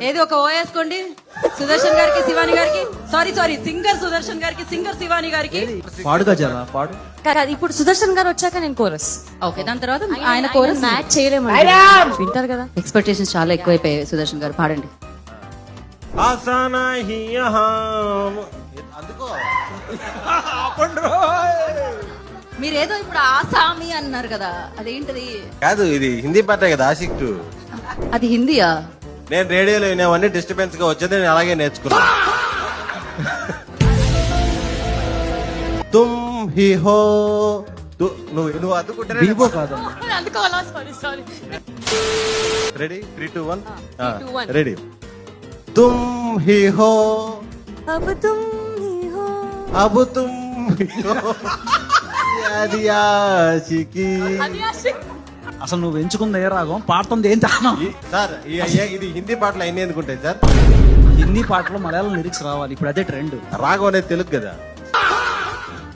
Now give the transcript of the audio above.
ఏది ఒక ఓయేసుకోండి సుదర్శన్ గారికి శివాని గారికి. సారీ సింగర్ సుదర్శన్ గారికి, సింగర్ శివాని గారికి. పాడుగా జరా పాడు. కాదు, ఇప్పుడు సుదర్శన్ గారు వచ్చాక నేను కోరస్. ఓకే, దాని తర్వాత ఆయన కోరస్ మ్యాచ్ చేయలేము, వింటారు కదా. ఎక్స్పెక్టేషన్స్ చాలా ఎక్కువైపోయాయి. సుదర్శన్ గారు పాడండి. ఆసానా హీ అందుకో మీరేదో ఇప్పుడు ఆసామి అన్నారు కదా, అదేంటది? కాదు, ఇది హిందీ పాటే కదా, ఆషిక్ 2. అది హిందీయా? నేను రేడియోలో వినేవన్నీ డిస్టర్బెన్స్ గా వచ్చేది, నేను అలాగే నేర్చుకున్నా. తుమ్ హీ హో నువ్వు అందుకుంటారా? బీబో కాదమ్మా. రెడీ 3, 2, 1 3, 2, 1. రెడీ. తుమ్ హీ హో అబ్ తుమ్ హీ హో. అబ్ తుమ్ హీ హో అది ఆషికి. అసలు నువ్వు ఎంచుకుంది ఏ రాగం, పాడుతుంది ఏం తాను? సార్ ఇది హిందీ పాటలు అయినా ఎందుకుంటాయి సార్? హిందీ పాటలో మలయాళం లిరిక్స్ రావాలి, ఇప్పుడు అదే ట్రెండ్. రాగం అనేది తెలుగు కదా.